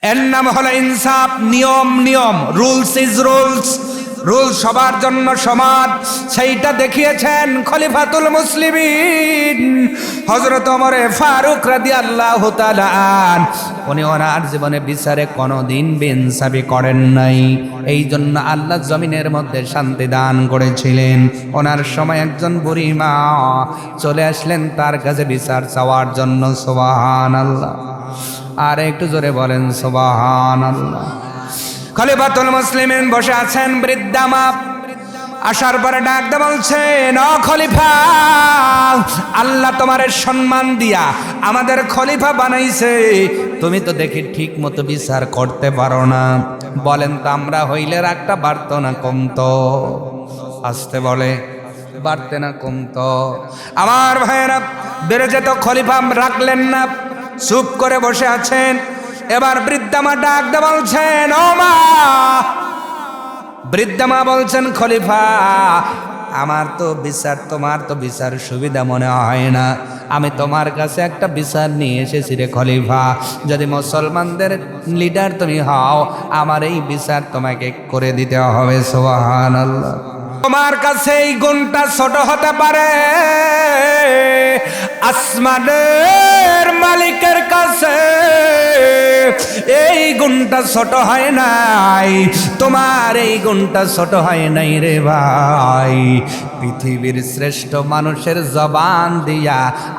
এর নাম হলো ইনসাফ। নিয়ম নিয়ম, রুলস ইজ রুলস, রুল সবার জন্য সমান। সেইটা দেখিয়েছেন খলিফাতুল মুসলিমিন হযরত ওমর ফারুক রাদিয়াল্লাহু তাআলা আন। উনি ওনার জীবনে বিচারে কোনোদিন বেইনসাফি করেন নাই। এই জন্য আল্লাহ জমিনের মধ্যে শান্তি দান করেছিলেন। ওনার সময় একজন বুড়ি মা চলে আসলেন তার কাছে বিচার চাওয়ার জন্য। সুবহানাল্লাহ, আর একটু জোরে বলেন সুবহানাল্লাহ। খলিফাতুল মুসলিমিন বসে আছেন, বৃদ্ধা মা আসার পরে ডাক দিয়ে বলছেন, ও খলিফা, আল্লাহ তোমার সম্মান দিয়া আমাদের খলিফা বানাইছে, তুমি তো দেখি ঠিক মতো বিচার করতে পারো না। বলেন তো আমরা হইলে রাগটা বাড়তো না কমতো? আসতে বলে, বাড়তে না কমতো? আমার ভাইয়েরা, বেড়ে যেত, খলিফা রাখলেন না, চুপ করে বসে আছেন। এবার বৃদ্ধা মা ডাক দিয়ে বলছেন, ও মা। বৃদ্ধা মা বলছেন, খলিফা, আমার তো বিচার, তোমার তো বিচার সুবিধা মনে হয় না। আমি তোমার কাছে একটা বিচার নিয়ে এসেছি রে খলিফা। যদি মুসলমানদের লিডার তুমি হও, আমার এই বিচার তোমাকে করে দিতে হবে। সুবহানাল্লাহ। তোমার কাছে এই গুণটা ছোট হতে পারে, আসমানের মালিকের কাছে এই গুণটা ছোট হয় নাই। তোমার এই গুণটা ছোট হয় নাই রে ভাই। পৃথিবীর শ্রেষ্ঠ মানুষের জবান দিয়া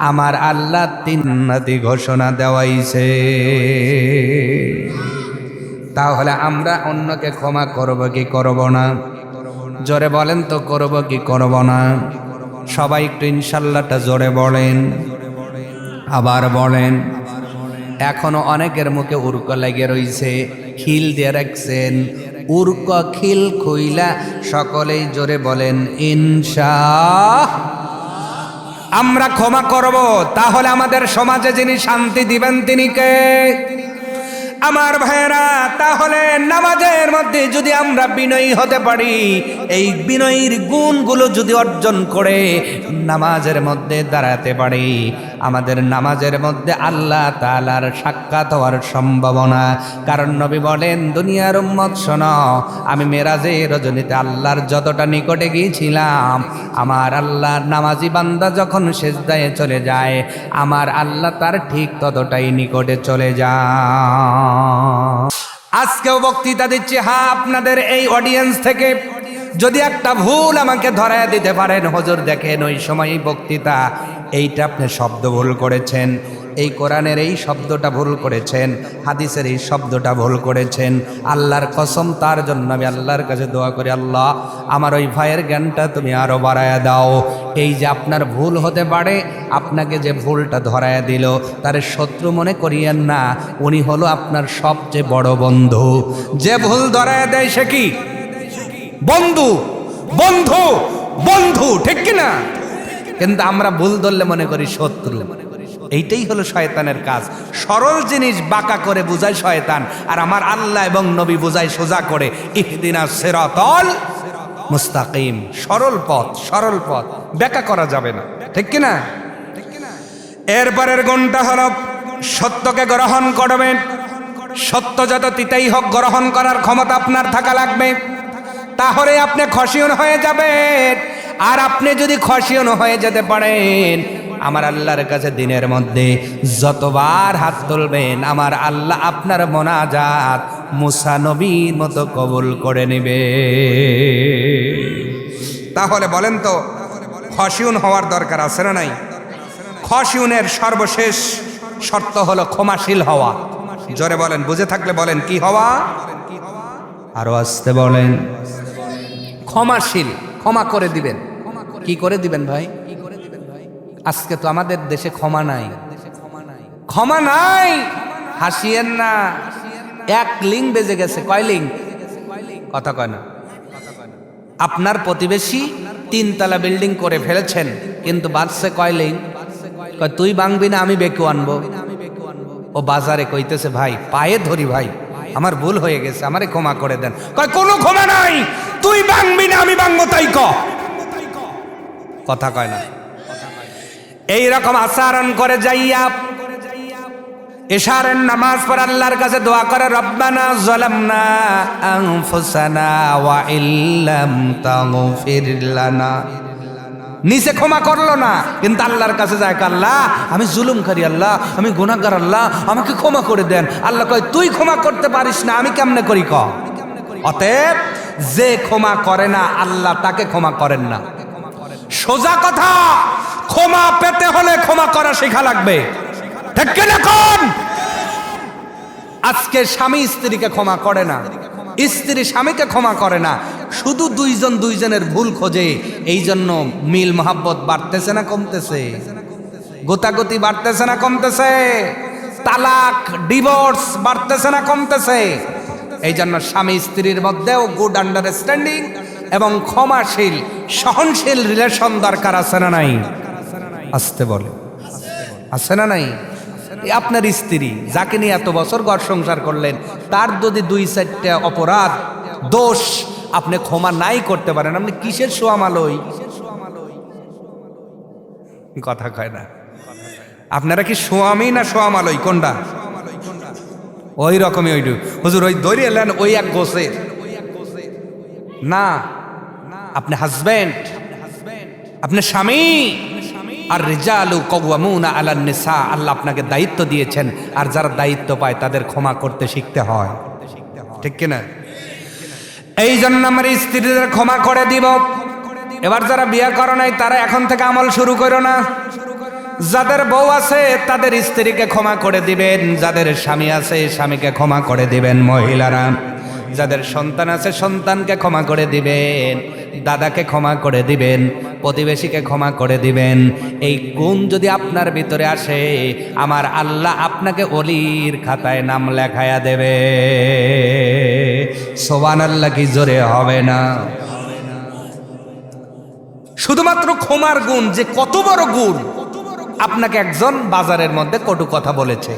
আমার আল্লাহ তিন নদী ঘোষণা দেওয়াইছে। তাহলে আমরা অন্যকে ক্ষমা করব কি করব না? জোরে বলেন তো, করব কি করব না? সবাই একটু ইনশাল্লাহটা জোরে বলেন, আবার বলেন। এখনো অনেকের মুখে উর্ক লেগে রইছে, খিল দিয়ে রাখছেন। উর্ক খিল খুইলা সকলেই জোরে বলেন ইনশাআল্লাহ। আমরা ক্ষমা করব, তাহলে আমাদের সমাজে যিনি শান্তি দিবেন তিনি কে? আমার ভাইয়েরা, তাহলে নামাজের মধ্যে যদি আমরা বিনয়ী হতে পারি, এই বিনয়ীর গুণগুলো যদি অর্জন করে নামাজের মধ্যে দাঁড়াতে পারি, আমাদের নামাজের মধ্যে আল্লাহ তাআলার সাক্ষাৎ হওয়ার সম্ভাবনা। কারণ নবী বলেন, দুনিয়ার উম্মত শোনো, আমি মেরাজের রজনীতে আল্লাহর যতটা নিকটে গিয়েছিলাম, আমার আল্লাহ নামাজি বান্দা যখন সিজদায় চলে যায়, আমার আল্লাহ তার ঠিক ততটাই নিকটে চলে যায়। আজকেও বক্তৃতা দিচ্ছি, হ্যাঁ, আপনাদের এই অডিয়েন্স থেকে যদি একটা ভুল আমাকে ধরায় দিতে পারেন, হুজুর দেখেন ওই সময় বক্তৃতা এইটা আপনি শব্দ ভুল করেছেন, এই কোরআনের এই শব্দটা ভুল করেছেন, হাদিসের এই শব্দটা ভুল করেছেন, আল্লাহর কসম তার জন্য আমি আল্লাহর কাছে দোয়া করি, আল্লাহ আমার ওই ভাইয়ের জ্ঞানটা তুমি আরো বাড়ায়া দাও। এই যে আপনার ভুল হতে পারে, আপনাকে যে ভুলটা ধরায়া দিল তার শত্রু মনে করিয়েন না, উনি হলো আপনার সবচেয়ে বড় বন্ধু। যে ভুল ধরায়া দেয় সে কি? বন্ধু। বন্ধু বন্ধু, ঠিক কিনা? কিন্তু আমরা ভুল ধরলে মনে করি শত্রু। এইটাই হলো শয়তানের কাজ। সরল জিনিস বাঁকা করে বুঝায় শয়তান, আর আমার আল্লাহ এবং নবী বুঝায় সোজা করে। ইহদিনাস সিরাতাল মুস্তাকিম, সরল পথ, সরল পথ, ব্যাখ্যা করা যাবে না, ঠিক কিনা? এরপরের গুণটা হলো সত্যকে গ্রহণ করবেন। সত্য যত তিতাই হোক, গ্রহণ করার ক্ষমতা আপনার থাকা লাগবে, তাহলে আপনি খশিয়ন হয়ে যাবেন। আর আপনি যদি খশিয়ন হয়ে যেতে পারেন, আমার আল্লাহর কাছে দিনের মধ্যে যতবার হাত তুলবেন, আমার আল্লাহ আপনার মোনাজাত মুসা নবীর মতো কবুল করে নেবে। তাহলে বলেন তো, খশিয়ন হওয়ার দরকার আছে না নাই? খশিয়নের সর্বশেষ শর্ত হলো ক্ষমাশীল হওয়া। জোরে বলেন, বুঝে থাকলে বলেন, কি হওয়া? আরো আসতে বলেন, ক্ষমাশীল। ক্ষমা করে দিবেন। কি করে দিবেন ভাই? আজকে তো আমাদের দেশে ক্ষমা নাই, ক্ষমা নাই। হাসিয়েন না, এক লিং বেজে গেছে। কয় লিং? কথা কয় না। আপনার প্রতিবেশী 3 তলা বিল্ডিং করে ফেলেছেন, কিন্তু বাজছে কয় লিং? কয় তুই ভাঙবি না, আমি বেকু আনবো। ও বাজারে কইতেছে, ভাই পায়ে ধরি ভাই, আমার ভুল হয়ে গেছে, আমারে ক্ষমা করে দেন। কয় কোনো ক্ষমা নাই, তুই ভাঙবি না, আমি ভাঙবো, তাই কথা কয় না। এই রকম আচরণ করে যাইয়া এশারের নামাজ পড়ে আল্লাহর কাছে দোয়া করে, রব্বানা যালামনা আনফুসানা ওয়া ইল্লাম তাগফির লানা। নিচে ক্ষমা করলো না, কিন্তু আল্লাহর কাছে যায়, আল্লাহ আমি জুলুমকারী, আল্লাহ আমি গুনাহগার, আল্লাহ আমাকে ক্ষমা করে দেন। আল্লাহ কয়, তুই ক্ষমা করতে পারিস না, আমি কেমনে করি ক? অতএব যে ক্ষমা করে না আল্লাহ তাকে ক্ষমা করেন না। সোজা কথা, ক্ষমা পেতে হলে ক্ষমা করা শেখা লাগবে, ঠিক কিনা কোন? আজকে স্বামী স্ত্রীকে ক্ষমা করে না, স্ত্রী স্বামীকে ক্ষমা করে না, শুধু দুইজন দুইজনের ভুল খোঁজে। এই জন্য মিল মোহাব্বত বাড়তেছে না কমতেছে? গোতাগতি বাড়তেছে না কমতেছে? তালাক ডিভোর্স বাড়তেছে না কমতেছে? এই জন্য স্বামী স্ত্রীর মধ্যেও গুড আন্ডারস্ট্যান্ডিং এবং ক্ষমাশীল সহনশীল রিলেশন দরকার, আছে না নাই? আসতে বলে, আছে না নাই? আপনার স্ত্রী যাকে নিয়ে এত বছর ঘর সংসার করলেন, তার যদি 2-4টা অপরাধ দোষ আপনি ক্ষমা নাই করতে পারেন, আপনি কিসের সোয়ামালই? কথা কয় না। আপনারা কি সোয়ামী না সোয়ামালই, কোনটা? ওই রকমই ওইটু হুজুর, ওই দৌড়ে এলেন ওই এক গোছের না। আপনি হাজবেন্ড, আপনি স্বামী। আর রিজালু কাওয়ামুনা আলান নিসা, আল্লাহ আপনাকে দায়িত্ব দিয়েছেন, আর যারা দায়িত্ব পায় তাদের ক্ষমা করতে শিখতে হয়, ঠিক কিনা? এই জন্য আমার স্ত্রীদের ক্ষমা করে দিব। এবার যারা বিয়ে করো নাই তারা এখন থেকে আমল শুরু করো না। যাদের বউ আছে তাদের স্ত্রীকে ক্ষমা করে দিবেন, যাদের স্বামী আছে স্বামীকে ক্ষমা করে দিবেন। মহিলারা যাদের সন্তান আছে সন্তানকে ক্ষমা করে দিবেন, দাদাকে ক্ষমা করে দিবেন, প্রতিবেশীকে ক্ষমা করে দিবেন। এই গুণ যদি আপনার ভিতরে আসে, আমার আল্লাহ আপনাকে ওলির খাতায় নাম লেখায়া দেবে। সুবহানাল্লাহ কি জোরে হবে না? শুধুমাত্র ক্ষমার গুণ যে কত বড় গুণ! আপনাকে একজন বাজারের মধ্যে কটু কথা বলেছে,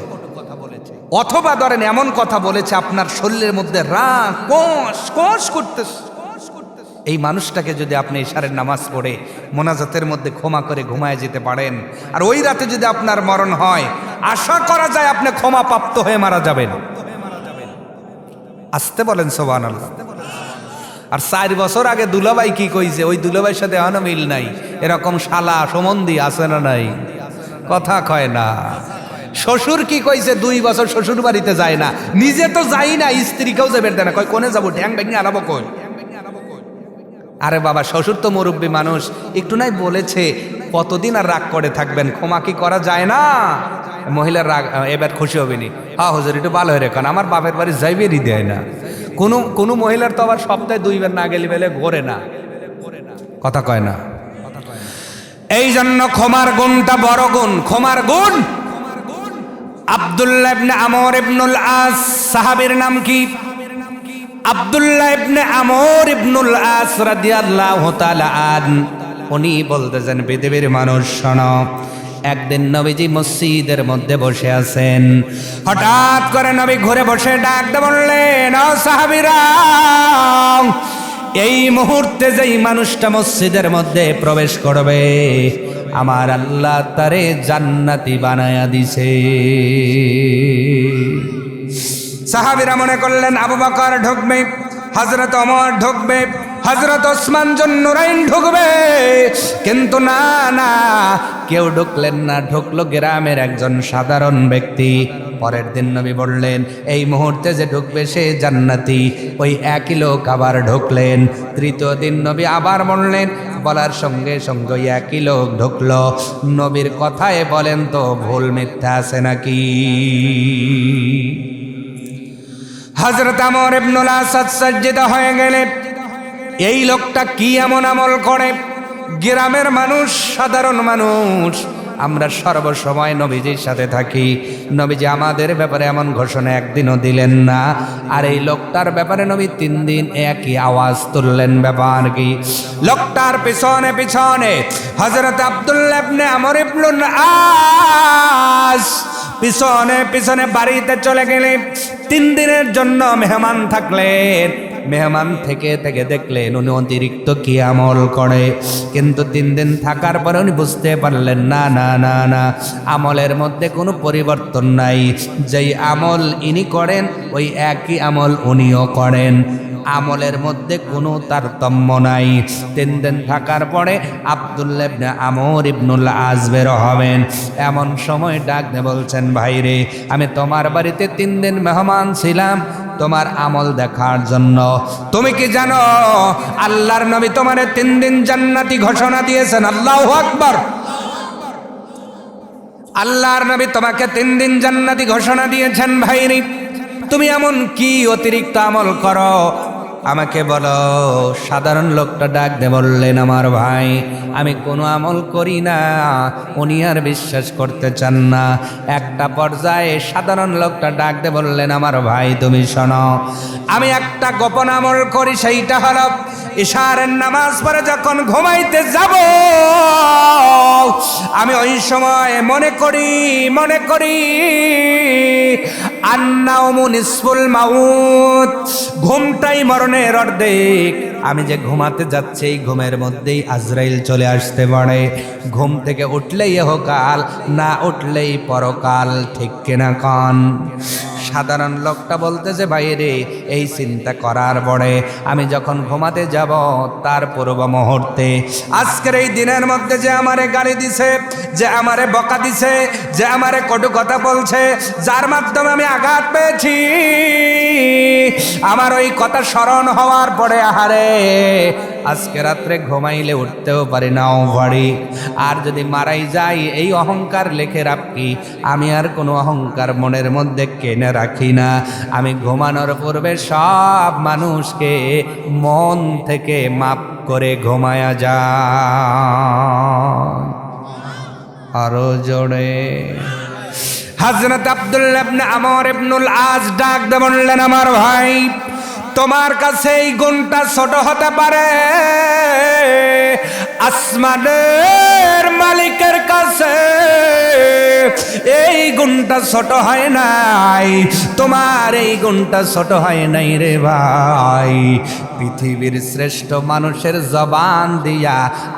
অথবা ধরেন এমন কথা বলেছে আপনার শরীরের মধ্যে রাগ কষ কষ করতেছে, এই মানুষটাকে যদি আপনি ইশারের নামাজ পড়ে মোনাজাতের মধ্যে ক্ষমা করে ঘুমায় যেতে পারেন, আর ওই রাতে যদি আপনার মরণ হয়, আশা করা যায় আপনি ক্ষমা প্রাপ্ত হয়ে মারা যাবেন। আসতে বলেন সুবহানাল্লাহ। আর 4 বছর আগে দুলাভাই কি কইছে, ওই দুলাভাইয়ের সাথে এখনো মিল নাই। এরকম শালা সম্বন্ধী আছে না নাই? কথা কয় না। শ্বশুর কি কইছে, 2 বছর শ্বশুর বাড়িতে যায় না, নিজে তো যাই না, স্ত্রীকেও যাবে না, কয় কোনে যাবো, ঠ্যাং ভেঙে আলাবো কই? আরে বাবা, শ্বশুর তো মুরব্বী মানুষ, একটু নাই বলেছে, কতদিন আর রাগ করে থাকবেন? ক্ষমা কি করা যায় না? মহিলার রাগ এবার খুশি হবেনি, হ্যাঁ হুজুর একটু ভালো হয়ে রেখেন, আমার বাপের বাড়ি যাইবেরই দেয় না। কোনো মহিলার তো আবার সপ্তাহে 2 বার না গেলে বেলে ঘোরে না, কথা কয় না। এই জন্য ক্ষমার গুণটা বড় গুণ। ক্ষমার গুণ। আব্দুল্লাহ ইবনে আমর ইবনুল আস, সাহাবীর নাম কি? আব্দুল্লাহ ইবনে আমর ইবনুল আস রাদিয়াল্লাহু তাআলা আন। উনি বলতেছেন, পৃথিবীর মানুষ শোনো, একদিন নবীজি মসজিদের মধ্যে বসে আছেন, হঠাৎ করে নবী ঘুরে বসে ডাক দিয়ে বললেন, ও সাহাবীরা, এই মুহূর্তে যেই মানুষটা মসজিদের মধ্যে প্রবেশ করবে, আমার আল্লাহ তারে জান্নাতি বানায়া দিছে। সাহাবীরা মনে করলেন আবু বকর ঢুকবে, হযরত ওমর ঢুকবে, হযরত ওসমান জুন্নুরাইন ঢুকবে, কিন্তু না না, কেউ ঢুকলেন না। ঢুকলো গ্রামের একজন সাধারণ ব্যক্তি। পরের দিন নবী বললেন, এই মুহূর্তে যে ঢুকবে সে জান্নাতি। ওই একই লোক আবার ঢুকলেন। তৃতীয় দিন নবী আবার বললেন, বলার সঙ্গে সঙ্গে একই লোক ঢুকলো। নবীর কথায় বলেন তো ভুল মিথ্যা আছে নাকি? হযরত আমর ইবনুল আস সাজ্জিদা হয়ে গেলেন। এই লোকটা কি এমন আমল করে? গ্রামের মানুষ, সাধারণ মানুষ, আমরা সর্বসময় নবীজির সাথে থাকি, নবীজি আমাদের ব্যাপারে এমন ঘোষণা একদিনও দিলেন না। আর এই লোকটার ব্যাপারে নবী 3 দিন একই আওয়াজ তুললেন। ব্যাপার কি? লোকটার পিছনে পিছনে হযরত আব্দুল্লাহ ইবনে আমর ইবনুল আস পিছনে পিছনে বাড়িতে চলে গেলেন। 3 দিনের জন্য মেহমান থাকলেন। মেহমান থেকে থেকে দেখলেন উনি অতিরিক্ত কি আমল করে, কিন্তু 3 দিন থাকার পরে উনি বুঝতে পারলেন না না না না, আমলের মধ্যে কোনো পরিবর্তন নাই। যেই আমল ইনি করেন ওই একই আমল উনিও করেন, আমলের মধ্যে কোনো তারতম্য নাই। 3 দিন থাকার পরে আব্দুল্লাহ ইবনে আমর ইবনুল আস বের হবেন, এমন সময় ডাক দিয়ে বলছেন, ভাই রে, আমি তোমার বাড়িতে 3 দিন মেহমান ছিলাম তোমার আমল দেখার জন্য। তুমি কি জানো আল্লাহর নবী তোমার 3 দিন জান্নাতি ঘোষণা দিয়েছেন? আল্লাহু আকবার। আল্লাহর নবী তোমাকে 3 দিন জান্নাতি ঘোষণা দিয়েছেন। ভাই রে, তুমি এমন কি অতিরিক্ত আমল করো আমাকে বলো। সাধারণ লোকটা ডাক দিয়ে বললেন, আমার ভাই, আমি কোনো আমল করি না। উনি আর বিশ্বাস করতে চান না। একটা পর্যায়ে সাধারণ লোকটা ডাক দিয়ে বললেন, আমার ভাই তুমি শোনো, আমি একটা গোপন আমল করি, সেইটা হলো ইশারের নামাজ পড়ে যখন ঘুমাইতে যাব আমি ওই সময় মনে করি আন্নাউমু নিসফুল মাউত, ঘুমটাই মরণের অর্ধেক। আমি যে ঘুমাতে যাচ্ছি এই ঘুমের মধ্যেই আজরাইল চলে আসতে পারে। ঘুম থেকে উঠলেই ইহকাল, না উঠলেই পরকাল, ঠিক কিনা কন? সাধারণ লোকটা বলতেছে, ভাই রে, এই চিন্তা করার পরে আমি যখন ঘুমাতে যাব তার পূর্ব মুহূর্তে আজকের এই দিনের মধ্যে যে আমারে গালি দিছে, যে আমারে বকা দিছে, যে আমারে কটু কথা বলছে, যার মাধ্যমে আমি আঘাত পেয়েছি, আমার ওই কথা স্মরণ হওয়ার পরে আহারে আজকে রাত্রে ঘুমাইলে উঠতেও পারি নাও পারি। আর যদি মারাই যাই এই অহংকার লেখে রাখি, আমি আর কোনো অহংকার মনের মধ্যে কেনে রাখি না। আমি ঘুমানোর পূর্বে সব মানুষকে মন থেকে মাপ করে ঘুমায়া যা। আরো জোরে হযরত আব্দুল্লাহ ইবনে আমর ইবনুল আস ডাক দিয়ে বললেন, আমার ভাই, তোমার কাছে এই গুণটা ছোট হতে পারে, আসমানের মালিকের কাছে এই গুণটা ছোট হয় নাই। তোমার এই গুণটা ছোট হয় নাই রে ভাই। পৃথিবীর শ্রেষ্ঠ মানুষের জবান দিয়া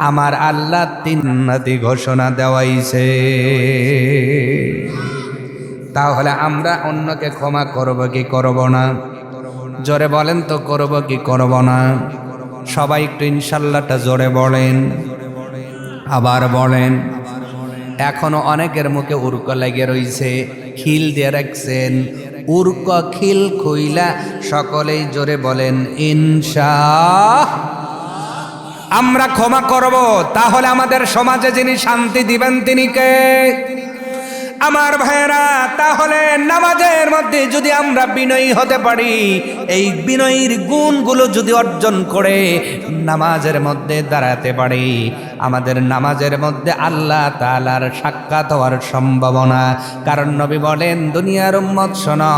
আমার আল্লাহ 3 নদী ঘোষণা দেওয়াইছে। তাহলে আমরা অন্যকে ক্ষমা করব কি করব না? জোরে বলেন তো, করব কি করব না? সবাই একটু ইনশাল্লাহটা জোরে বলেন, আবার বলেন। এখনো অনেকের মুখে উর্ক লেগে রইছে, খিল দিয়ে রাখছেন। উর্ক খিল খুইলা সকলেই জোরে বলেন ইনশাআল্লাহ। আমরা ক্ষমা করব, তাহলে আমাদের সমাজে যিনি শান্তি দিবেন তিনি কে? আমার ভাইয়েরা, তাহলে নামাজের মধ্যে যদি আমরা বিনয়ী হতে পারি, এই বিনয়ীর গুণগুলো যদি অর্জন করে নামাজের মধ্যে দাঁড়াতে পারি, আমাদের নামাজের মধ্যে আল্লাহ তাআলার সাক্ষাৎ হওয়ার সম্ভাবনা। কারণ নবী বলেন, দুনিয়ার উম্মত শোনো,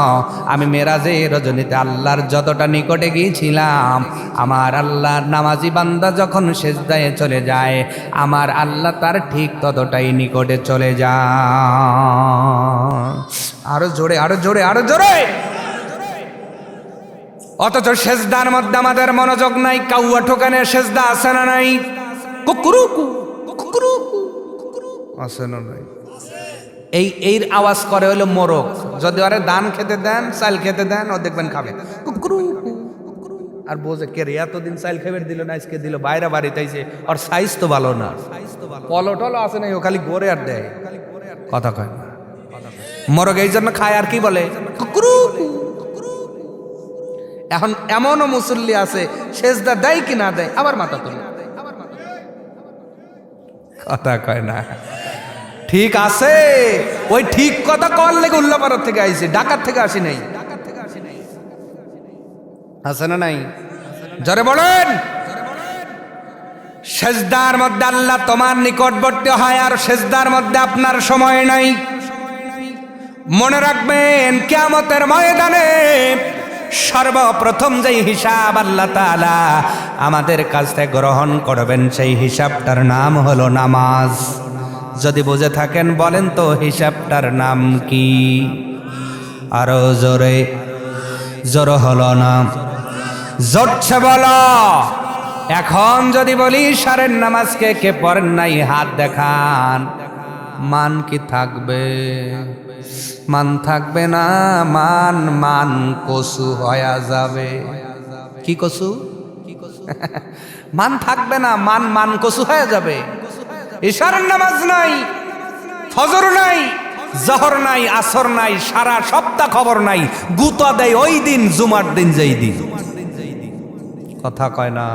আমি মেরাজের রজনীতে আল্লাহর যতটা নিকটে গিয়েছিলাম, আমার আল্লাহ নামাজি বান্দা যখন সেজদায় চলে যায়, আমার আল্লাহ তার ঠিক ততটাই নিকটে চলে যায়। আরো জোরে, আরো জোরে, আরো জোরে। অথচ সেজদার মধ্যে আমাদের মনোযোগ নাই। কাউয়া ঠোকানে সেজদা আছে না নাই? কুকুরুকু কুকুরুকু আছে না নাই? এই আওয়াজ করে হলো মোরগ। যদি ওরে ধান খেতে দেন, চাল খেতে দেন, ও দেখবেন খাবে কুকুরুকু। আর বোঝে কে রে, এতদিন চাল খাবার দিল না, আজকে দিল। বাইরে বাড়িতে আইছে, ওর সাইজ তো ভালো না, পলটল আছে না, ও খালি গড়ে আর দেয়, কথা কয় না। মোরগ এই জন্য খায়, আর কি বলে কুকুরুকু। এখন এমনও মুসল্লি আছে, সেজদা দেয় কি না দেয়, আবার মাথা তোলে, কথা কয় না। ঠিক আছে, ওই ঠিক কথা কল লেগে উল্লাপাড়ার থেকে আইছে, ঢাকার থেকে আসি নাই। আছে না নাই? জোরে বলেন। সেজদার মধ্যে আল্লাহ তোমার নিকটবর্তী হয়, আর সেজদার মধ্যে আপনার সময় নাই। মনে রাখবেন, কিয়ামতের ময়দানে সর্বপ্রথম যেই হিসাব আল্লাহ তাআলা আমাদের কাছ থেকে গ্রহণ করবেন, সেই হিসাবটার নাম হলো নামাজ। যদি বুঝে থাকেন বলেন তো, হিসাবটার নাম কি? আরো জোরে, জোর হলো না। জোরছে বলো। এখন যদি বলি ইশারের নামাজ কে কে পড়েন নাই হাত দেখান, মান কি থাকবে? মান থাকবে না, মান মান কসু হয়ে যাবে। কি কসু? মান থাকবে না, মান মান কসু হয়ে যাবে। ইশারের নামাজ নাই, ফজর নাই, জহর নাই, আসর নাই, সারা সপ্তাহ খবর নাই, গুতা দেয় ওই দিন জুমার দিন যেই দিন। কথা কয় না।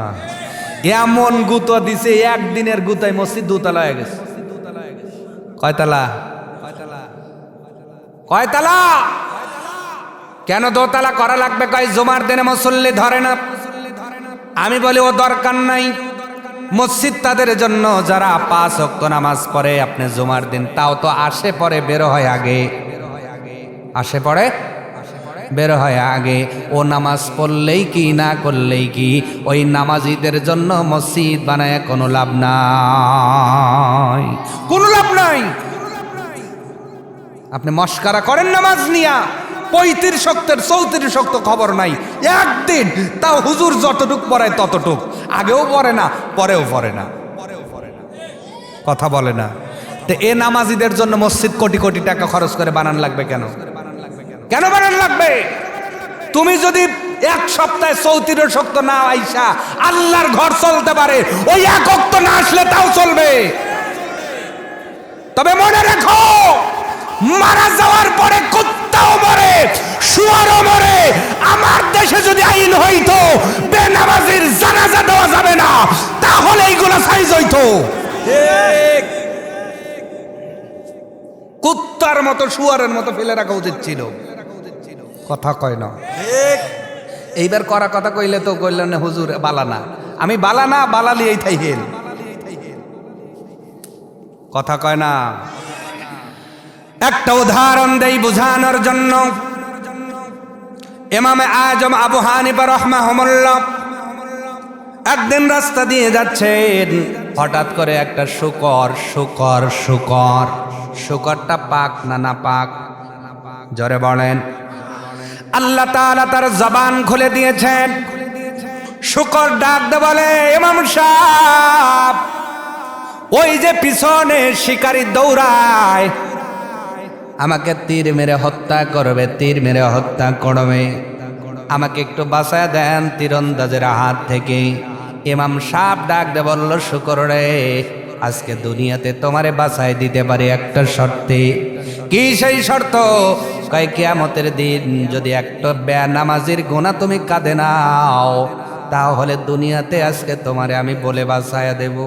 এমন গুতা দিছে, একদিনের গুতায় মসজিদ দুতলা হয়ে গেছে। কয়তলা? কয়তলা? কেন দোতলা করা লাগবে? কয় জুমার দিনে মুসল্লি ধরে না। আমি বলি ও দরকার নাই। মসজিদ তাদের জন্য যারা 5 ওয়াক্ত নামাজ পড়ে। আপনি জুমার দিন তাও তো আসে পরে, বের হয় আগে। আসে পড়ে, বের হয় আগে। ও নামাজ পড়লেই কি না করলেই কি, ওই নামাজিদের জন্য মসজিদ বানায় কোনো লাভ নাই, কোনো লাভ নাই। আপনি মস্কারা করেন নামাজ নিয়া, 35 ওয়াক্তের 34 ওয়াক্ত খবর নাই। একদিন তাও হুজুর যতটুক পড়ায় ততটুক, আগেও পড়ে না, পরেও পড়ে না। কথা বলে না। তো এ নামাজিদের জন্য মসজিদ কোটি কোটি টাকা খরচ করে বানান লাগবে কেন? কেন বানান লাগবে? তুমি যদি এক সপ্তাহে 34 ওয়াক্ত না আইসা আল্লাহর ঘর চলতে পারে, ওই এক ওয়াক্ত না আসলে তাও চলবে। তবে মনে রেখো, মারা যাওয়ার পরে কুত্তাও মরে, শুয়ারও মরে। আমার দেশে যদি আইন হইতো বেনামাজির জানাজা দেওয়া যাবে না, তাহলে এইগুলো সাইজ হইতো। কুত্তার মতো শুয়ারের মতো ফেলে রাখা উচিত ছিল। কথা কয় না। এইবার করা কথা কইলে তো কইলেন না হুজুর বালানা। আমি বালানা, বালালি এই থাইহেন। কথা কয় না। একটা উদাহরণ দেই বোঝানোর জন্য। ইমামে আজম আবু হানিফা রাহমাহুল্লাহ একদিন রাস্তা দিয়ে যাচ্ছেন, হঠাৎ করে একটা শুকরটা পাক না না পাক? জোরে বলেন। আল্লাহ তাআলা তার জবান খুলে দিয়েছেন। শুকর ডাক দে বলে, ইমাম সাহেব, ওই যে পিছনে শিকারী দৌড়ায়, আমাকে তীর মেরে হত্যা করবে, তীর মেরে হত্যা করবে, আমাকে একটু বাঁচায় দেন তীরন্দাজের হাত থেকে। ইমাম সাহেব ডাক দে বলল, শুকর রে, আজকে দুনিয়াতে তোমারে বাঁচায় দিতে পারি একটা শর্তে। কি সেই শর্ত? কয় কিয়ামতের দিন যদি একটা বেনামাজির গুনাহ তুমি কাঁধে নাও, তাহলে দুনিয়াতে আজকে তোমারে আমি বলে বাঁচায়া দেব।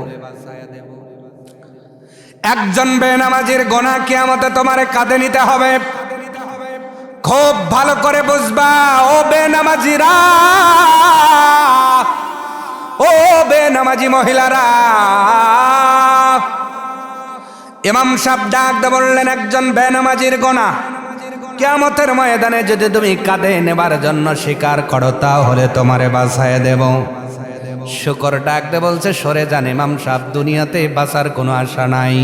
একজন বেনামাজির গুনাহ কিয়ামতে তোমারে কাঁধে নিতে হবে। খুব ভালো করে বুঝবা ও বেনামাজিরা, ও বেনামাজি মহিলারা। ইমাম সাহেব ডাক দিয়ে বললেন, একজন বেনামাজির গুনাহ কিয়ামতের ময়দানে যদি তুমি কাঁধে নেবার জন্য স্বীকার করো, তাহলে তোমারে বাঁচায় দেব। শুকর ডাক দিয়ে বলছে, সরে যান ইমাম সাহেব, দুনিয়াতে বাঁচার কোনো আশা নাই।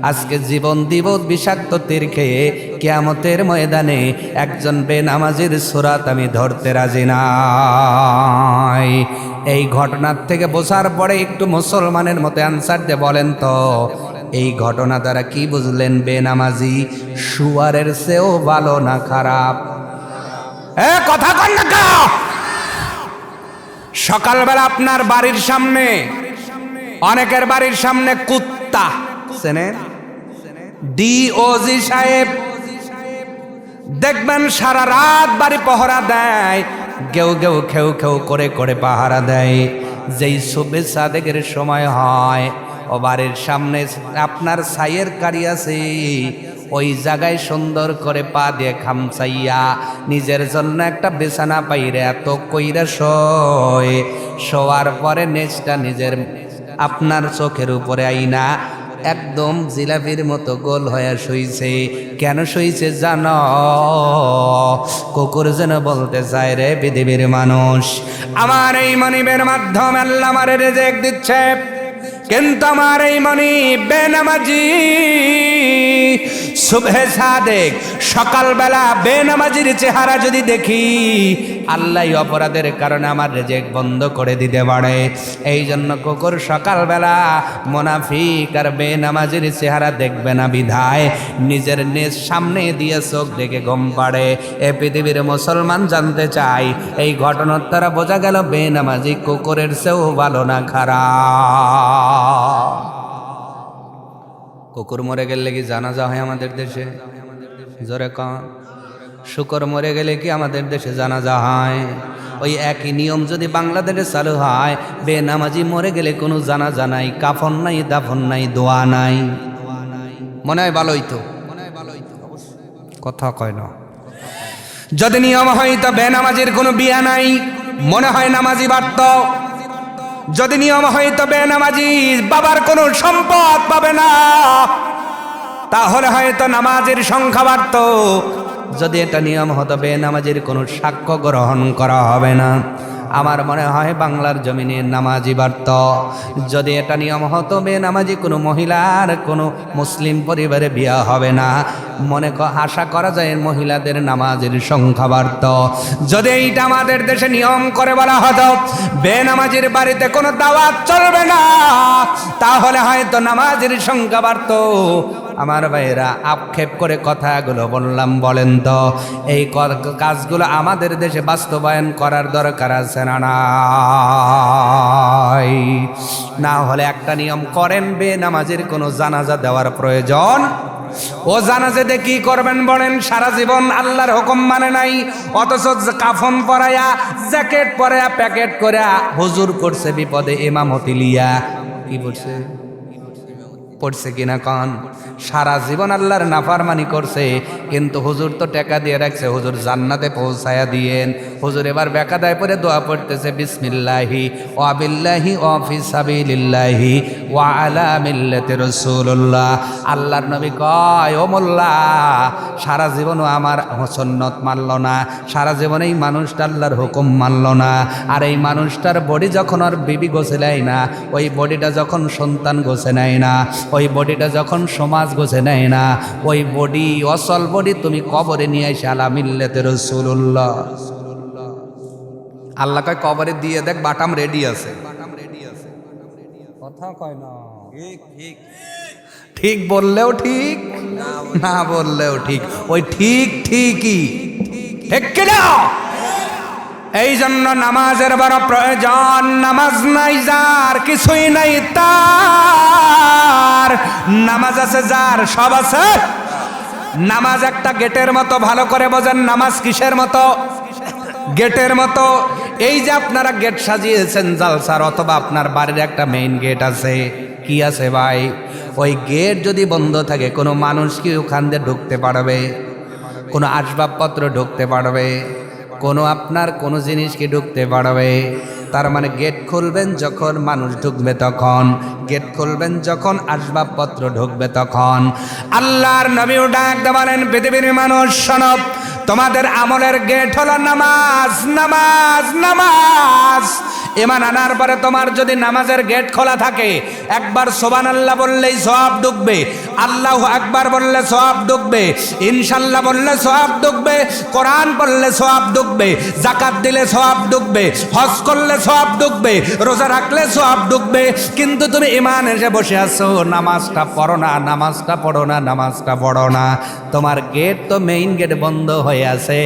আজকে জীবন দিব বিষাক্ত তীর খেয়ে, কিয়ামতের ময়দানে একজন বেনামাজির সূরাত আমি ধরতে রাজি নাই। এই ঘটনার থেকে বোঝার পরে একটু মুসলমানের মতো অ্যান্সার দিয়ে বলেন তো, এই ঘটনা দ্বারা কি বুঝলেন? বেনামাজি শুয়ারের চেয়েও ভালো না খারাপ? কথা কন না কা? সকালবেলা আপনার বাড়ির সামনে, অনেকের বাড়ির সামনে কুত্তা, চেনেন? ডিওজি সাহেব দেখবেন সারা রাত বাড়ি পাহারা দেয়, গেউ গেউ খেউ খেউ করে করে পাহারা দেয়। যেই সুবে সাদেকের সময় হয়, ও বাড়ির সামনে আপনার ছাইয়ের কারি আছে, ওই জায়গায় সুন্দর করে পা দিয়ে খামচাইয়া নিজের জন্য একটা বিছানা পাইরে এত কইরা শোয়ার পরে নেচটা নিজের আপনার চোখের উপরে আইনা একদম জিলাপির মতো গোল হয়ে শুইছে। কেন শুইছে জানো? কুকুর যেন বলতে চায়, রে পৃথিবীর মানুষ, আমার এই মনিবের মাধ্যমে আল্লাহ আমারে রিজিক দিচ্ছে, কিন্তু আমার এই মনি বেনামাজি সুবহে সাদেক সকালবেলা বেনামাজির চেহারা যদি দেখি আল্লাহ অপরাধের কারণে আমার রিজিক বন্ধ করে দিতে পারে। এই জন্য কুকুর সকালবেলা মুনাফিক আর বেনামাজির চেহারা দেখবে না বিধায় নিজের নিজ সামনে দিয়ে চোখ দেখে ঘুম পাড়ে। এ পৃথিবীর মুসলমান জানতে চাই এই ঘটনার দ্বারা বোঝা গেল বেনামাজি কুকুরের চেয়েও ভালো না খারাপ। কুকুর মরে গেলে কি জানাজা হয় আমাদের দেশে? জোরে কন। শুকর মরে গেলে কি আমাদের দেশে জানাজা হয়? ওই একই নিয়ম যদি বাংলাদেশে চালু হয়, বেনামাজি মরে গেলে কোনো জানাজা নাই, কাফন নাই, দাফন নাই, দোয়া নাই। মনে হয় ভালোই তো, কথা কয় না। যদি নিয়ম হয় তো বেনামাজির কোনো বিয়া নাই, মনে হয় নামাজি বাড়ত। যদি নিয়ম হয় তো বেনামাজি বাবার কোনো সম্পদ পাবে না, তাহলে হয়তো নামাজের সংখ্যা বাড়ত। যদি এটা নিয়ম হতো বেনামাজির কোনো সাক্ষ্য গ্রহণ করা হবে না, আমার মনে হয় বাংলার জমিনে নামাজি বাড়ত। যদি এটা নিয়ম হতো বেনামাজি কোনো মহিলার কোনো মুসলিম পরিবারে বিয়া হবে না, মনে আশা করা যায় মহিলাদের নামাজের সংখ্যা বাড়ত। যদি এইটা আমাদের দেশে নিয়ম করে বলা হতো বেনামাজির বাড়িতে কোনো দাওয়াত চলবে না, তাহলে হয়তো নামাজের সংখ্যা বাড়ত। আমার ভাইরা আক্ষেপ করে কথাগুলো বললাম, বলেন তো এই কাজগুলো আমাদের দেশে বাস্তবায়ন করার দরকার আছে না নাই? না হলে একটা নিয়ম করেন, বেনামাজির কোনো জানাজা দেওয়ার প্রয়োজন। ও জানাজাতে কি করবেন বলেন? সারা জীবন আল্লাহর হুকুম মানে নাই, অথচ কাফন পরায়া জ্যাকেট পরায়া প্যাকেট করে হুজুর করছে বিপদে ইমামতি লিয়া। কি বলছে? পড়ছে কিনা কন? সারা জীবন আল্লাহর নাফরমানি করছে, কিন্তু হুজুর তো টাকা দিয়ে রাখছে হুজুর জান্নাতে পৌঁছায়া দিয়েন। হুজুর এবার বেকাদায় পরে দোয়া পড়তেছে বিসমিল্লাহি ওয়া বিল্লাহি ওয়া ফি সাবিলিল্লাহি ওয়া আলা মিল্লাতি রাসূলুল্লাহ। আল্লাহর নবী কয়, ও মোল্লা সারা জীবনও আমার সুন্নত মানল না, সারা জীবন এই মানুষটা আল্লাহর হুকুম মানল না, আর এই মানুষটার বডি যখন আর বিবি গোছে নেয় না, ওই বডিটা যখন সন্তান গোছে নেয় না, ওই বডিটা যখন সমাজ গোছে নেয় না, ওই বডি অসল বডি তুমি কবরে নিয়ে এসে আলা মিল্লাতে রাসূলুল্লাহ। আল্লাহ কয় কবরে দিয়ে দেখ বাটাম রেডি আছে। কথা কয় না, ঠিক বললেও ঠিক, না বললেও ঠিক, ওই ঠিক ঠিকই, ঠিক কিনা? এই জন্য নামাজের বড় প্রয়োজন। নামাজ নাই যার, কিছুই নাই তার, নামাজ আছে যার, সব আছে। নামাজ একটা গেটের মতো, ভালো করে বোঝেন নামাজ কিসের মতো? গেটের মতো। এই যে আপনারা গেট সাজিয়েছেন জালসার, অথবা আপনার বাড়ির একটা মেইন গেট আছে, কি আছে ভাই? ওই গেট যদি বন্ধ থাকে কোনো মানুষ কি ওখান দিয়ে ঢুকতে পারবে? কোনো আসবাবপত্র ঢুকতে পারবে? কোনো আপনার কোনো জিনিস কি ঢুকতে পারবে? তার মানে গেট খুলবেন যখন মানুষ ঢুকবে তখন, গেট খুলবেন যখন আসবাবপত্র ঢুকবে তখন। আল্লাহর নবী ডাক দিয়ে বলেন, পৃথিবীর মানুষ শোনো, তোমাদের আমলের গেট হলো নামাজ, নামাজ, নামাজ। ঈমান আনার পরে তোমার যদি নামাজের গেট খোলা থাকে, একবার সুবহানাল্লাহ বললেই সওয়াব ঢুকবে, আল্লাহু আকবার বললে সওয়াব ঢুকবে, ইনশাআল্লাহ বললে সওয়াব ঢুকবে, কোরআন পড়লে সওয়াব ঢুকবে, যাকাত দিলে সওয়াব ঢুকবে, হজ করলে সওয়াব ঢুকবে, রোজা রাখলে সওয়াব ঢুকবে। কিন্তু তুমি ঈমান এসে বসে আছো, নামাজটা পড়ো না, নামাজটা পড়ো না, নামাজটা পড়ো না, তোমার গেট তো মেইন গেট বন্ধ হয়ে আছে।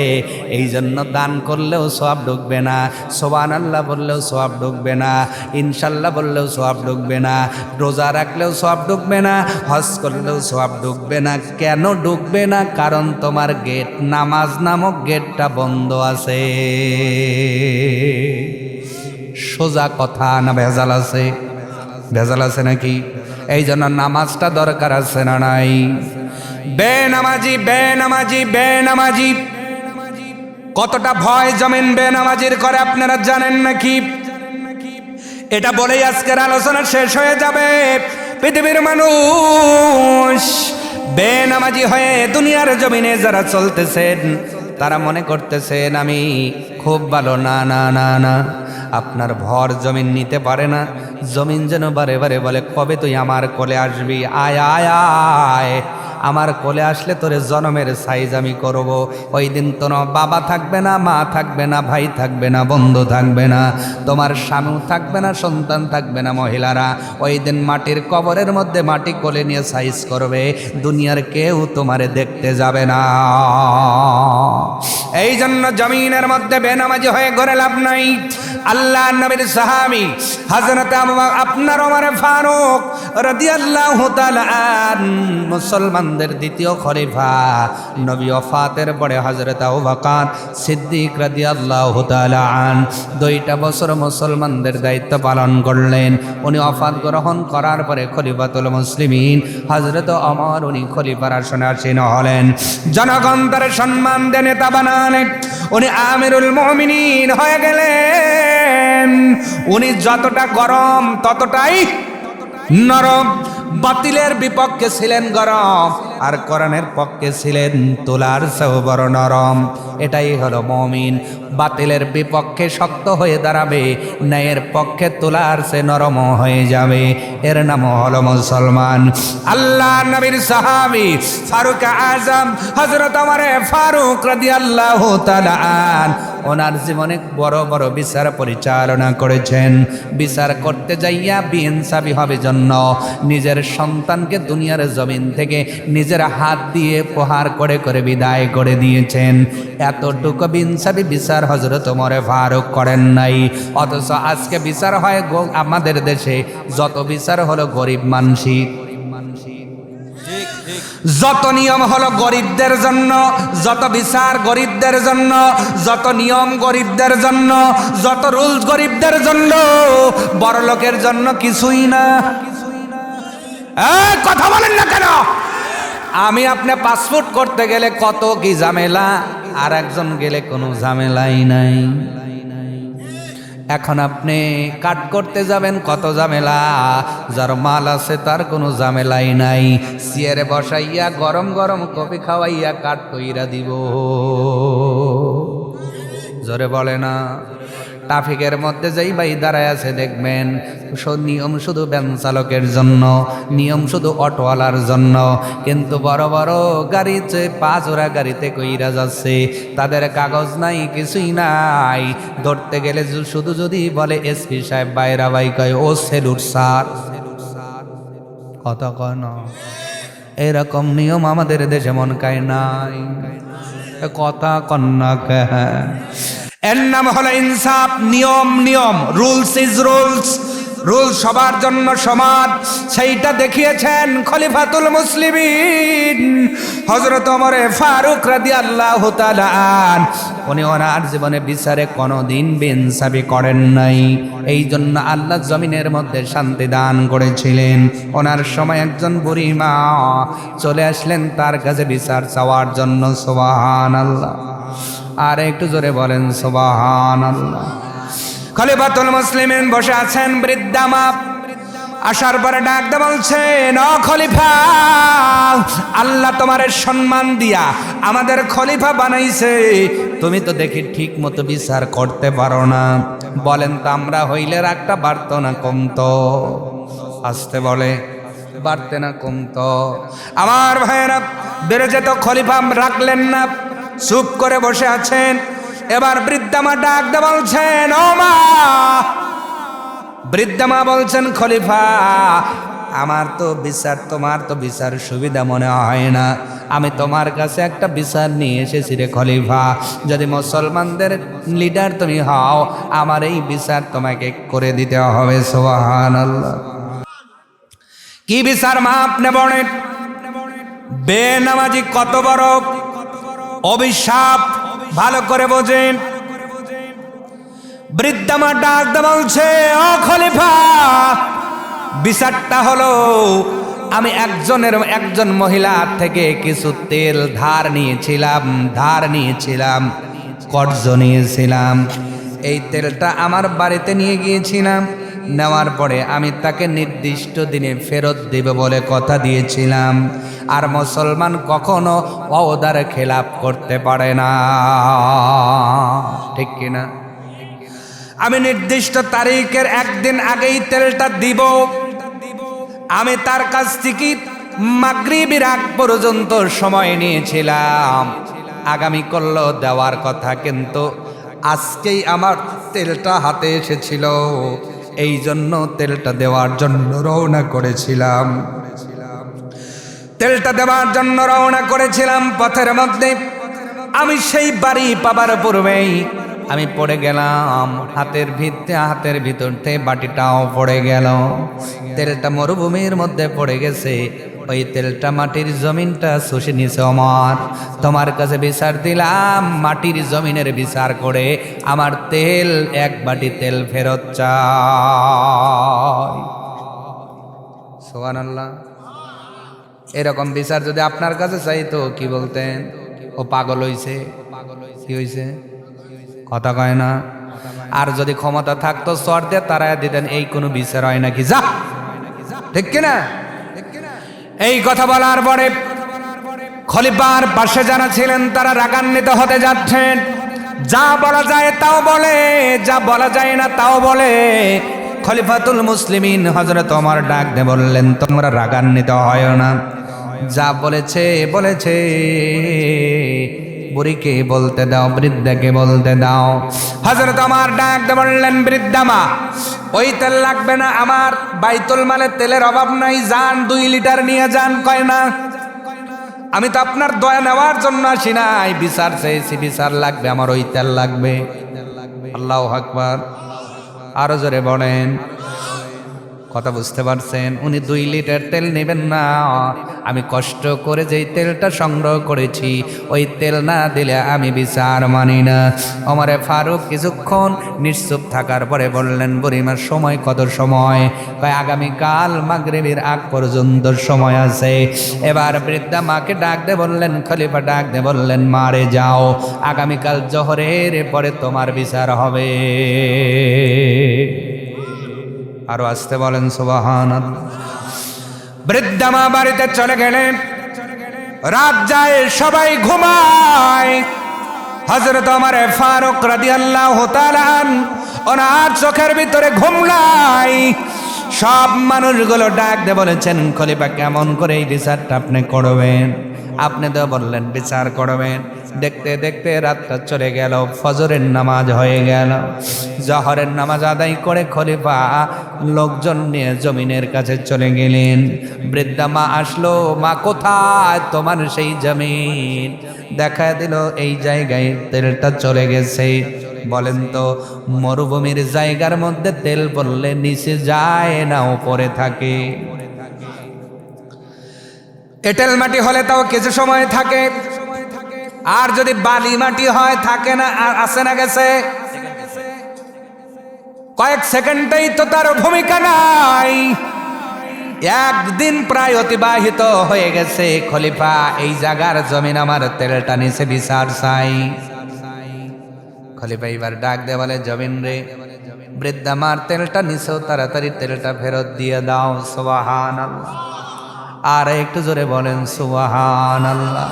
এই জন্য দান করলেও সওয়াব ঢুকবে না, সুবহানাল্লাহ বললেও সওয়াব ঢুকবে না, ইনশাআল্লাহ বললেও সওয়াব ঢুকবে না, রোজা রাখলেও সওয়াব ঢুকবে না, হজ করলেও সওয়াব ঢুকবে না। কেন ঢুকবে না? কারণ তোমার গেট, নামাজ নামক গেটটা বন্ধ আছে। সোজা কথা না ভেজাল আছে? ভেজাল আছে নাকি? এই জন্য নামাজটা দরকার আছে না নাই? বেনামাজি, বেনামাজি, বেনামাজি, কতটা ভয় জমিন বেনামাজির করে আপনারা জানেন নাকি? এটা বলেই আজকের আলোচনা শেষ হয়ে যাবে। পৃথিবীর মানুষ বেনামাজি হয়ে দুনিয়ার জমিনে যারা চলতেছেন, তারা মনে করতেছেন আমি খুব ভালো। না না না না, আপনার ভর জমিন নিতে পারে না। জমিন যেন বারে বারে বলে, কবে তুই আমার কোলে আসবি? আয় আয় আয়, আমার কোলে আসলে তোরে জনমের সাইজ আমি করব। ওই দিন তোর বাবা থাকবে না, মা থাকবে না, ভাই থাকবে না, বন্ধু থাকবে না, তোমার স্বামীও থাকবে না, সন্তান থাকবে না। মহিলারা ওই দিন মাটির কবরের মধ্যে মাটি কোলে নিয়ে সাইজ করবে, দুনিয়ার কেউ তোমারে দেখতে যাবে না। এই জন্য জমিনের মধ্যে বেনামাজি হয়ে ঘরে লাভ নাই। আল্লাহ নবীর সাহাবী হযরত আপনার ওমর ফারুক রাদিয়াল্লাহু তাআলা আন, মুসলমানদের দ্বিতীয় খলিফা, নবী ওফাতের পরে হযরত আবু বকর সিদ্দিক রাদিয়াল্লাহু তাআলা আন 2টা বছর মুসলমানদের দায়িত্ব পালন করলেন। উনি ওফাত গ্রহণ করার পরে খলিফাতুল মুসলিমিন হযরত ওমর উনি খলিফার আসনে আসীন হলেন। জনগণ তার সম্মান দিয়ে নেতা বানালেন, উনি আমিরুল মুমিনিন হয়ে গেলেন। উনি যতটা গরম ততটাই নরম, বাতিলের বিপক্ষে ছিলেন গরম, আর কোরআনের পক্ষে ছিলেন তুলার চেয়েও বড় নরম। এটাই হলো মুমিন, বাতিলের বিপক্ষে শক্ত হয়ে দাঁড়াবে, ন্যায়ের পক্ষে তুলার চেয়ে নরম হয়ে যাবে। এর নাম হলো মুসলমান। আল্লাহ নবীর সাহাবী ফারুক আজম হযরত ওমর ফারুক রাদিয়াল্লাহু তাআলা আন, ওনার জীবনে বড় বড় বিচার পরিচালনা করেছেন। বিচার করতে যাইয়া বিইনসাফি হবে জন্য নিজের সন্তানকে দুনিয়ার জমিন থেকে নিজের হাত দিয়ে প্রহার করে করে বিদায় করে দিয়েছেন। এতটুকু বিইনসাফি বিচার হযরত ওমর ফারুক করেন নাই। অথচ আজকে বিচার হয় আমাদের দেশে যত বিচার হলো গরিব মানসিক, যত নিয়ম হলো গরিবদের জন্য, যত বিচার গরিবদের জন্য, যত নিয়ম গরিবদের জন্য, যত রুলস গরিবদের জন্য, বড় লোকের জন্য কিছুই না। কথা বলেন না কেন? আমি আপনি পাসপোর্ট করতে গেলে কত কি ঝামেলা, আর একজন গেলে কোনো ঝামেলাই নাই। এখন আপনি কাট করতে যাবেন, কত ঝামেলা, যার মাল আছে তার কোনো ঝামেলাই নাই। চেয়ারে বসাইয়া গরম গরম কফি খাওয়াইয়া কাট কইরা দিব। জোরে বলে না। ট্রাফিকের মধ্যে যেই ভাই দাঁড়ায় আছে দেখবেন নিয়ম শুধু ভ্যান চালকের জন্য, নিয়ম শুধু অটোওয়ালার জন্য, কিন্তু বড় বড় গাড়িতে 5 ওরা গাড়িতে কইরা যাচ্ছে, তাদের কাগজ নাই, কিছুই নাই। ধরতে গেলে শুধু যদি বলে এসপি সাহেব বাইরা ভাই কয় ও সেলুট স্যার, কথা কয় না। এরকম নিয়ম আমাদের দেশে মন কায় নাই, কথা কন্যা কে। এর নাম হলো ইনসাফ। নিয়ম নিয়ম, রুলস ইজ রুলস, রুল সবার জন্য সমান, সেইটা দেখিয়েছেন খলিফাতুল মুসলিমিন হযরত ওমর ফারুক রাদিয়াল্লাহু তাআলা আন। উনি ওনার জীবনে বিচারে কোনোদিন বেইনসাফি করেন নাই। এই জন্য আল্লাহ জমিনের মধ্যে শান্তি দান করেছিলেন। ওনার সময় একজন বুড়ি মা চলে আসলেন তার কাছে বিচার চাওয়ার জন্য। সুবহানাল্লাহ, আর একটু জোরে বলেন সুবহানাল্লাহ। খলিফাতুল মুসলিমিন বসে আছেন, বৃদ্ধা মা আসার পরে ডাক দিয়ে বলছেন, ও খলিফা, আল্লাহ তোমার সম্মান দিয়া আমাদের খলিফা বানাইছে, তুমি তো দেখি ঠিক মতো বিচার করতে পারো না। বলেন তো আমরা হইলে রাগটা বাড়তো না কমতো? আসতে বলে, বাড়তে না কমতো? আমার ভাইয়েরা, বেড়ে যেত, খলিফা রাখলেন না, চুপ করে বসে আছেন। এবার বৃদ্ধা মা ডাক দিয়ে বলছেন, ও মা। বৃদ্ধা মা বলছেন, খলিফা, আমার তো বিচার, তোমার তো বিচার সুবিধা মনে হয় না, আমি তোমার কাছে একটা বিচার নিয়ে এসেছি রে খলিফা। যদি মুসলমানদের লিডার তুমি হও, আমার এই বিচার তোমাকে করে দিতে হবে। সুবহানাল্লাহ। কি বিচার মা আপনি বলেন? বেনামাজি কত বড় অভিশাপ, ভালো করে বোঝেন। বৃদ্ধা মা ডাক দিয়ে বলছে, ও খলিফা, বিচারটা হলো আমি একজন মহিলার থেকে কিছু তেল ধার নিয়েছিলাম, কর্জ নিয়েছিলাম। এই তেলটা আমার বাড়িতে নিয়ে গিয়েছিলাম, নেওয়ার পরে আমি তাকে নির্দিষ্ট দিনে ফেরত দেব বলে কথা দিয়েছিলাম। আর মুসলমান কখনো ওয়াদার খেলাপ করতে পারে না, ঠিক কিনা? আমি নির্দিষ্ট তারিখের একদিন আগেই তেলটা দিব। আমি তার কাছ থেকে মাগরিবের আগ পর্যন্ত সময় নিয়েছিলাম, আগামী কল্ল দেওয়ার কথা, কিন্তু আজকেই আমার তেলটা হাতে এসেছিল, এই জন্য তেলটা দেওয়ার জন্য রওনা করেছিলাম। তেলটা দেওয়ার জন্য রওনা করেছিলাম, পথের মধ্যে আমি সেই বাড়ি পাবার পূর্বেই আমি পড়ে গেলাম, হাতের ভিতর থেকে বাটিটাও পড়ে গেল। তেলটা মরুভূমির মধ্যে পড়ে গেছে, ওই তেলটা মাটির জমিনটা শুষে নিছে। আমার তোমার কাছে বিচার দিলাম, মাটির জমিনের বিচার করে আমার তেল, এক বাটি তেল ফেরত চাই। সুবহানাল্লাহ। এরকম বিচার যদি আপনার কাছে চাইতো কি বলতেন? ও পাগল হইছে। কি হইছে? কথা কয় না। আর যদি ক্ষমতা থাকতো চর দিয়ে তারাই দিতেন, এই কোনো বিচার হয় নাকি, যা। ঠিক কিনা? এই কথা বলার পরে খলিফার পাশে যারা ছিলেন তারা রাগান্বিত হতে যাচ্ছেন। যা বলা যায় তাও বলে, যা বলা যায় না তাও বলে। খলিফাতুল মুসলিমিন হযরত ওমর ডাক দিয়ে বললেন, তোমরা রাগান্বিত হয় না, যা বলেছে বলেছে, বুড়িকে বলতে দাও, বৃদ্ধাকে বলতে দাও। হযরত ওমর ডাক দিয়ে বললেন, বৃদ্ধামা, ওই তেল লাগবে না, আমার বাইতুল মালে তেলের অভাব নাই, যান 2 লিটার নিয়ে যান। কয় না, আমি তো আপনার দয়া নেওয়ার জন্য আসি নাই, বিচার চেয়েছি, বিচার লাগবে, আমার ওই তেল লাগবে। আল্লাহু আকবার। আরো জোরে বলেন। কথা বুঝতে পারছেন? উনি 2 লিটার তেল নেবেন না, আমি কষ্ট করে যেই তেলটা সংগ্রহ করেছি ওই তেল না দিলে আমি বিচার মানি না। ওমরে ফারুক কিছুক্ষণ নিশ্চুপ থাকার পরে বললেন, বুড়িমার সময় কত সময়? কয় আগামীকাল মাগরিবের আগ পর্যন্ত সময় আছে। এবার বৃদ্ধা মাকে ডাক দে বললেন, খলিফা ডাক দে বললেন, মারে যাও, আগামীকাল জোহরের পরে তোমার বিচার হবে। আরো আসতে বলেন সুবহানাল্লাহ। বৃদ্ধা মা বাড়িতে চলে গেলেন, রাত যায়, সবাই ঘুমায়। হযরত ওমর ফারুক রাদিয়াল্লাহু তাআলা ওনার চোখের ভিতরে ঘুম নাই। সব মানুষগুলো ডাক দিয়ে বলেছেন, খলিফা কেমন করে এই বিচারটা আপনি করবেন? আপনি তো বললেন বিচার করবেন। দেখতে দেখতে রাতটা চলে গেল, ফজরের নামাজ হয়ে গেল। জহরের নামাজ আদায় করে খলিফা লোকজন নিয়ে জমিনের কাছে চলে গেলেন। বৃদ্ধা মা আসলো, মা কোথায় তোমার সেই জমিন? দেখা দিল এই জায়গায় তেলটা চলে গেছে। বলেন তো, মরুভূমির জায়গার মধ্যে তেল পড়লে নিচে যায় না, উপরে থাকে। এঁটেল মাটি হলে তাও কিছু সময় থাকে, আর যদি বালি মাটি হয় থাকে না, আসে না, গেছে কয়েক সেকেন্ডেই তো তার ভূমিকা নাই। একদিন প্রায় অতিবাহিত হয়ে গেছে। খলিফা, এই জায়গার জমিন আমার, তেলটা নিচে বিচার চাই। খলিফা এবার ডাক দে বলে, জমিন রে, বৃদ্ধা মার তেলটা নিচেও, তাড়াতাড়ি তেলটা ফেরত দিয়ে দাও। সুবহানাল্লাহ। আর একটু জোরে বলেন সুবহানাল্লাহ।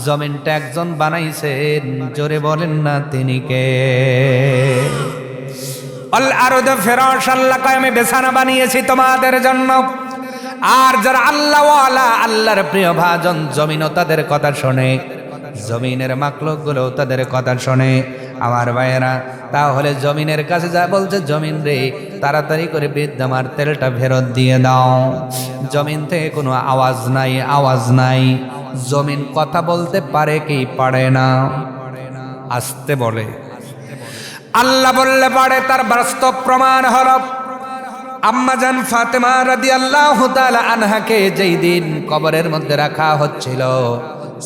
জমিনটা একজন বানাইছেন, জোরে বলেন না তিনি কে? আল আরদ ফিরাশ, আল্লাহ কয় আমি বিছানা বানিয়েছি তোমাদের জন্য। আর যারা আল্লাহ ওয়ালা, আল্লাহর প্রিয় ভাজন, জমিনও তাদের কথা শোনে, জমিনের মাখলুকগুলো তাদের কথা শোনে। আমার ভাইয়েরা, তাহলে জমিনের কাছে যা বলছে, জমিন রে তাড়াতাড়ি করে বৃদ্ধামার তেলটা ফেরত দিয়ে দাও। জমিন থেকে কোনো আওয়াজ নাই, আওয়াজ নাই। জমিন কথা বলতে পারে কি পারে না? আসতে বলে। আল্লাহ বললে পারে। তার বাস্তব প্রমাণ হলো আম্মাজান ফাতেমা রাদিয়াল্লাহু তাআলা আনহাকে যেই দিন কবরের মধ্যে রাখা হচ্ছিল,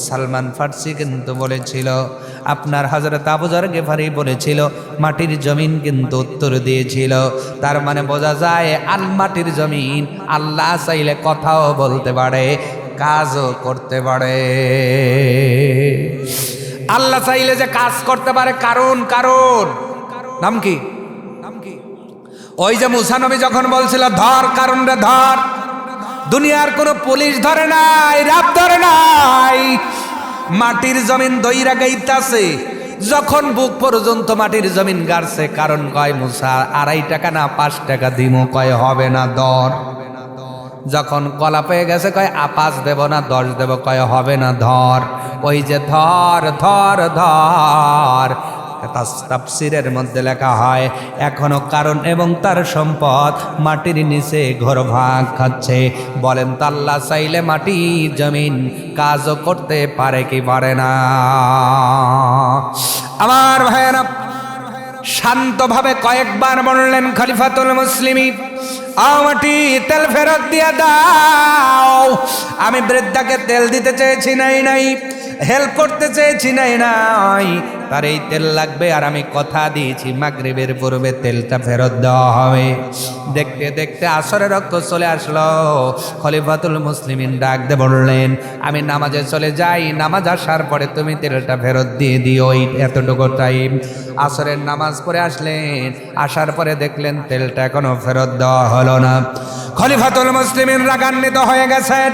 সালমান ফার্সি কিন্তু বলেছিল, আপনার হযরত আবু যর গিফারি বলেছিল, মাটির জমিন কিন্তু উত্তর দিয়েছিল। তার মানে বোঝা যায় মাটির জমিন আল্লাহ চাইলে কথাও বলতে পারে, কাজও করতে পারে। আল্লাহ চাইলে যে কাজ করতে পারে, কারণ নাম কি? ওই যে মুসা নবী যখন বলছিল, ধর কারণ রে ধর, দুনিয়ার কোন পুলিশ ধরে নাই, রাত ধরে নাই, মাটির জমিন দইরা গাইতাছে, যখন বুক পর্যন্ত মাটির জমিন গাড়ছে, কারণ কয় মুসা 2.5 টাকা না 5 টাকা দিমু, কয় হবে না ধর। যখন কলা পেয়ে গেছে কয় 5 দেব না 10 দেব, কয় হবে না ধর। ওই যে ধর ধর ধর, তাফসীরের মধ্যে লেখা হয় এখনো কারণ এবং তার সম্পদ মাটির নিচে ঘর ভাগ খাচ্ছে। বলেন তো আল্লাহ চাইলে মাটি জমিন কাজও করতে পারে কি পারে না? আমার ভাইয়েরা শান্তভাবে কয়েকবার বললেন খলিফাতুল মুসলিমিন, মাটি তেল ফেরত দিয়ে দাও। আমি বৃদ্ধাকে তেল দিতে চেয়েছি নাই, হেল্প করতে চেয়েছি নাই, তার এই তেল লাগবে আর আমি কথা দিয়েছি মাগরিবের পূর্বে তেলটা ফেরত দেওয়া হবে। দেখতে দেখতে আসরের রক্ত চলে আসলো। খলিফাতুল মুসলিমিন ডাক দিয়ে বললেন, আমি নামাজে চলে যাই, নামাজ আসার পরে তুমি তেলটা ফেরত দিয়ে দিও, এতটুকু টাইম। আসরের নামাজ পড়ে আসলেন, আসার পরে দেখলেন তেলটা এখনো ফেরত দেওয়া হলো না। খলিফাতুল মুসলিমিন রাগান্বিত হয়ে গেছেন।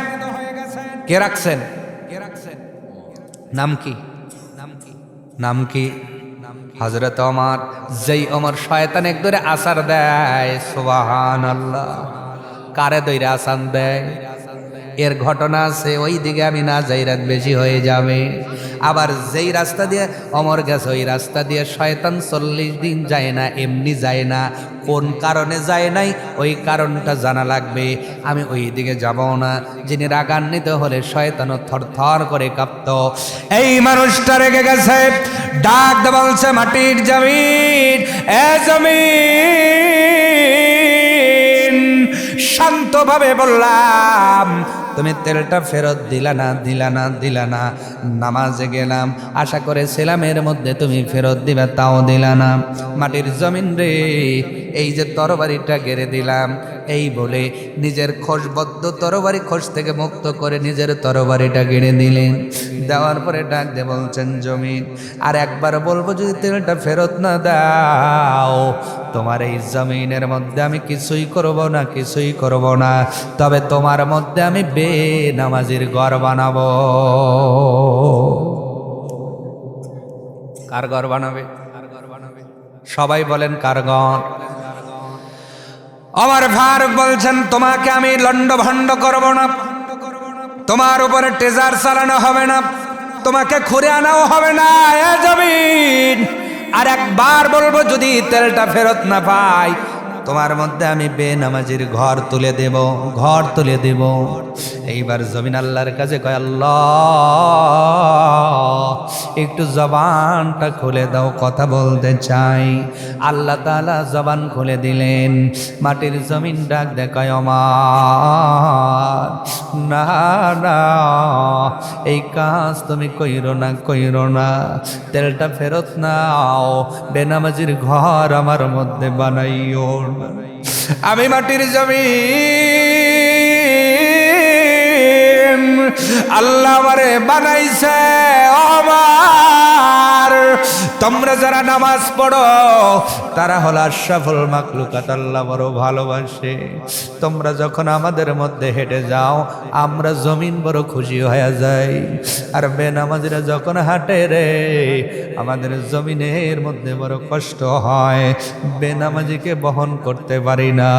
কে রাখছেন? নাম কি? নাম কি? হযরত ওমর। যেই ওমর শয়তান এক ধরে আসার দেয়, সুবহানাল্লাহ, কারে দইরা আসান দেয়? এর ঘটনা আছে, ওই দিকে আমি না যাই, রাত বেশি হয়ে যাবে। আবার যেই রাস্তা দিয়ে ওমর গেছে ওই রাস্তা দিয়ে শয়তান 40 দিন যায় না, এমনি যায় না। কোন কারণে যায় নাই ওই কারণটা জানা লাগবে। আমি ওই দিকে যাব না। যিনি রাগান্বিত হলে শয়তানও থরথর করে কাঁপত। এই মানুষটা রেগে গেছে, ডাক দিয়ে বলছে, মাটির জমিন, এ জমিন। শান্তভাবে বললাম, তুমি তেলটা ফেরত দিলা না। নামাজে গেলাম, আশা করেছিলাম এর মধ্যে তুমি ফেরত দিবে, তাও দিলা না। মাটির জমিন রে, এই যে তরবারিটা গেড়ে দিলাম, এই বলে নিজের খোশবদ্ধ তরবারি খোশ থেকে মুক্ত করে নিজের তরবারিটা গেড়ে দিলেন। দেওয়ার পরে ডাক দিয়ে বলছেন, জমিন, আর একবার বলবো যদি তেলটা ফেরত না দাও, তোমার এই জমিনের মধ্যে আমি কিছুই করব না, তবে তোমার মধ্যে আমি বেনামাজির ঘর বানাবো। কার ঘর বানাবে? সবাই বলেন কার ঘর? ওমর ফারুক বলছেন, তোমাকে আমি লন্ডভন্ড করব না, তোমার উপরে ট্রেজার চালানো হবে না, তোমাকে খুঁড়ে আনাও হবে না। এ জমিন, আর একবার বলবো যদি তেলটা ফেরত না পাই, তোমার মধ্যে আমি বেনামাজির ঘর তুলে দেব। এইবার জমিন আল্লাহর কাছে কয়, আল্লাহ একটু জবানটা খুলে দাও, কথা বলতে চাই। আল্লাহ তাআলা জবান খুলে দিলেন। মাটির জমিন ডাক দেখায়, ওমর, না, এই কাজ তুমি কইরো না, তেলটা ফেরত নাও, বেনামাজির ঘর আমার মধ্যে বানাইও। আমি মাটির জমিন, আল্লাহ আমারে বানাইছে। আমার তোমরা যারা নামাজ পড়ো তারা হলো আশরাফুল মাখলুকাত, আল্লাহ বড় ভালোবাসে। তোমরা যখন আমাদের মধ্যে হেঁটে যাও আমরা জমিন বড় খুশি হয়ে যাই, আর বেনামাজিরা যখন হাঁটে রে আমাদের জমিনের মধ্যে বড় কষ্ট হয়, বেনামাজিকে বহন করতে পারি না।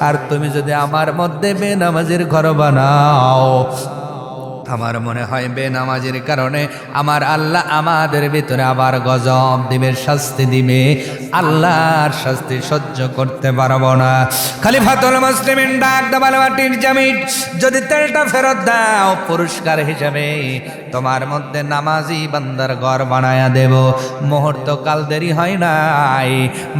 আর তুমি যদি আমার মধ্যে বেনামাজির ঘর বানাও, আমার মনে হয় বেনামাজির কারণে আমার আল্লাহ আমাদের ভিতরে আবার গজব দিবে, শাস্তি দিবে। আল্লাহর শাস্তি সহ্য করতে পারবো না। খলিফাতুল মুসলিমিন ডাক দাবাল, মাটির জমিন, যদি তেলটা ফেরত দাও পুরস্কার হিসাবে তোমার মধ্যে নামাজি বান্দার ঘর বানায়া দেব। মুহূর্ত কাল দেরি হয় নাই,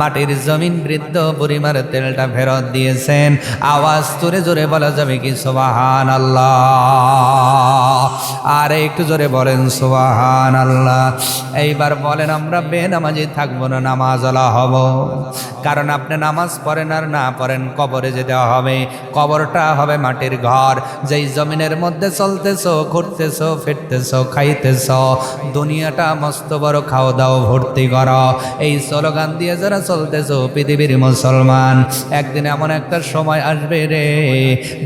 মাটির জমিন বৃদ্ধ বুড়িমার তেলটা ফেরত দিয়েছেন। আওয়াজ তুলে জোরে বলা যাবে কি সুবহানাল্লাহ? আর একটু জোরে বলেন সুবহানাল্লাহ। এইবার বলেন, আমরা বেনামাজি থাকবো না, নামাজওয়ালা হব। কারণ আপনি নামাজ পড়েন আর না পড়েন, কবরে যেতে হবে। কবরটা হবে মাটির ঘর। যেই জমিনের মধ্যে চলতেছো, ঘুরতেছো, ফিরতেছো, খাইতেছো, দুনিয়াটা মস্ত বড় খাও দাও ভর্তি করো, এই স্লোগান দিয়ে যারা চলতেছো পৃথিবীর মুসলমান, একদিন এমন একটা সময় আসবে রে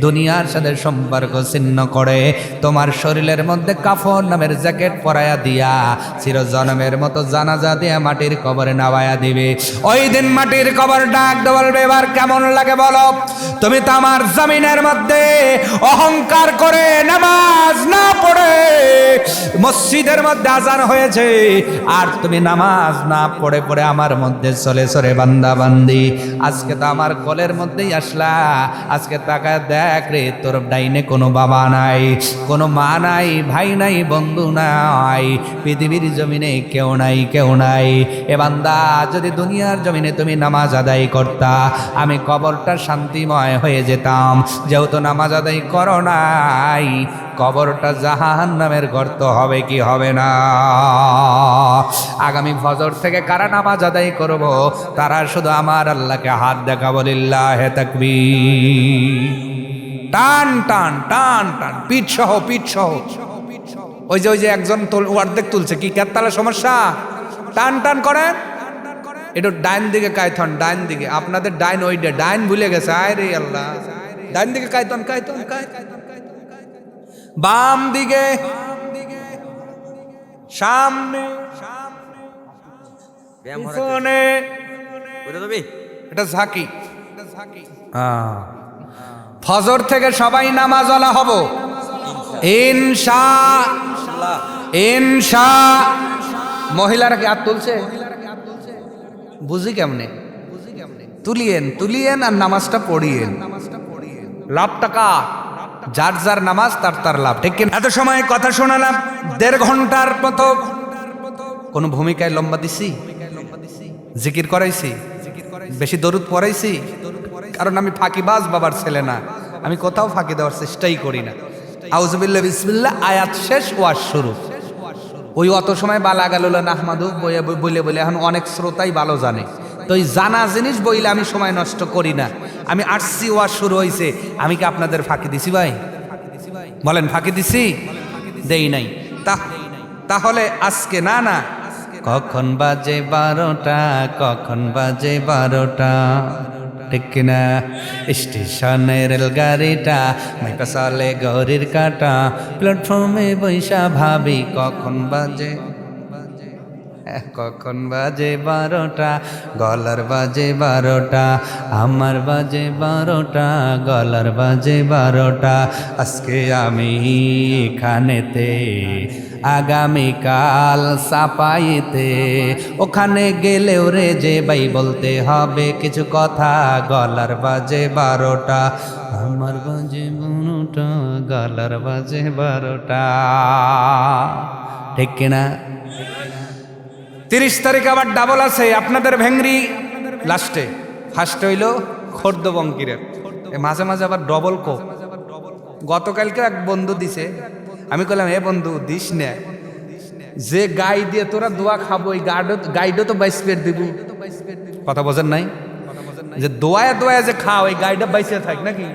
দুনিয়ার সাথে সম্পর্ক ছিন্ন করে তোমার তোমার শরীরের মধ্যে কাফন নামের জ্যাকেট পরায়া দিয়া চিরজন্মের মতো জানাজা দিয়া মাটির কবরে নামায়া দিবে। ওই দিন মাটির কবর ডাক বলবে, এবার কেমন লাগে বলো? তুমি তো আমার জমিনের মধ্যে অহংকার করে নামাজ না পড়ে, মসজিদের মধ্যে আজান হয়েছে আর তুমি নামাজ না পড়ে পড়ে আমার মধ্যে চলে চলে বান্দা বান্দি। আজকে তো আমার কোলের মধ্যেই আসলা, আজকে তাকায় দেখ রে, তোর ডাইনে কোনো বাবা নাই, কোনো মা নাই, ভাই নাই, বন্ধু নাই, পৃথিবীর জমিনে কেউ নাই, কেউ নাই। এ বান্দা, যদি দুনিয়ার জমিনে তুমি নামাজ আদায় করতা, আমি কবরটা শান্তিময় হয়ে যেতাম। যেহেতু নামাজ আদায় করো নাই, কবরটা জাহান্নামের গর্ত হবে কি হবে না? আগামী ফজর থেকে কারা নামাজ আদায় করব, তারা শুধু আমার আল্লাহকে হাত দেখাবো, লিল্লাহে তাকবীর। টান টান টান টান, পিঠ সহ, পিঠ সহ। ওই যে একজন অর্ধেক তুলছে, কি কেতালা সমস্যা? টান টান করেন, একটু ডাইন দিকে কায়থন, ডাইন দিকে। আপনাদের ডাইন ওইটা, ডাইন ভুলে গেছে। আয় রে আল্লাহ, ডাইন দিকে কায়থন, কায়থন, কায়থন। বাম দিকে, সামনে, পিছনে। এটা ঝাঁকি। ফজর থেকে সবাই নামাজওয়ালা হব ইনশাআল্লাহ, ইনশাআল্লাহ। মহিলারা কি হাত তুলছে? বুঝি কেমনে? তুলিয়েন, তুলিয়েন আর নামাজটা পড়িয়েন। লাভ টাকা, যার যার নামাজ তার তার লাভ, ঠিক কিনা? এত সময় কথা শোনালাম, 1.5 ঘন্টার মতো কোন ভূমিকায় লম্বা দিছি? জিকির করাইছি, বেশি দরুদ পড়াইছি? কারণ আমি ফাঁকিবাজ বাবার ছেলে না, আমি কোথাও ফাঁকি দেওয়ার চেষ্টাই করি না। আউযুবিল্লাহ বিসমিল্লাহ, আয়াত শেষ, ওয়াজ শুরু। ওই অত সময় বালা গালুলা নাহমাদু বলে বলে এখন অনেক শ্রোতাই ভালো জানে। তো এই জানা জিনিস বইলে আমি সময় নষ্ট করি না। আমি আসছি, ওয়াজ শুরু হয়েছে, আমি কি আপনাদের ফাঁকি দিছি ভাই? বলেন, ফাঁকি দিছি? দেই নাই। তাহলে আজকে না না, কখন বাজে 12টা, কখন বাজে 12টা, ঠিক কিনা? স্টেশনের রেলগাড়িটা মাইকা চলে ঘড়ির কাটা, প্ল্যাটফর্মে বৈশা ভাবি কখন বাজে, কখন বাজে 12টা, গলার বাজে 12টা, আমার বাজে 12টা, গলার বাজে 12টা। আজকে আমি এখানেতে, আগামীকাল সাপাইতে, ওখানে গেলেও রে যে ভাই বলতে হবে কিছু কথা। গলার বাজে 12টা, আমার বাজে 12টা, গলার বাজে 12টা, ঠিক কিনা? 30 তারিখ আবার ডাবল আছে আপনাদের ভেংরি লাস্টে। ফার্স্ট হইল খর্দ বঙ্কিরের, মাঝে মাঝে আবার ডবল কোপ। গতকালকে এক বন্ধু দিছে, আমি কইলাম এ বন্ধু দিস না, যে গাই দিয়ে তোরা দোয়া খাবো, ওই গাইডও তো 22 পেট দিব। কথা বোঝেন নাই? যে দোয়ায় দোয়ায় যে খাও, ওই গাইডা বাইসে থাক নাকি?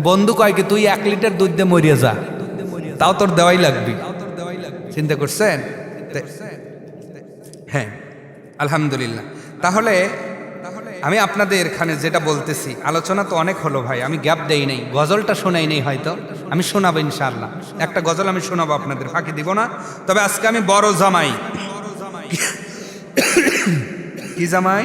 বন্ধু কয় কি, তুই 1 লিটার দুধ দিয়ে মরিয়ে যা, তাও তোর দেওয়াই লাগবি। চিন্তা করছেন? হ্যাঁ, আলহামদুলিল্লাহ। তাহলে আমি আপনাদের এখানে যেটা বলতেছি, আলোচনা তো অনেক হলো ভাই, আমি গ্যাপ দেই নেই, গজলটা শোনাই নেই, হয়তো আমি শোনাবো ইনশাআল্লাহ। একটা গজল আমি শোনাবো আপনাদের, ফাঁকি দিব না। তবে আজকে আমি বড় জামাই। কি জামাই?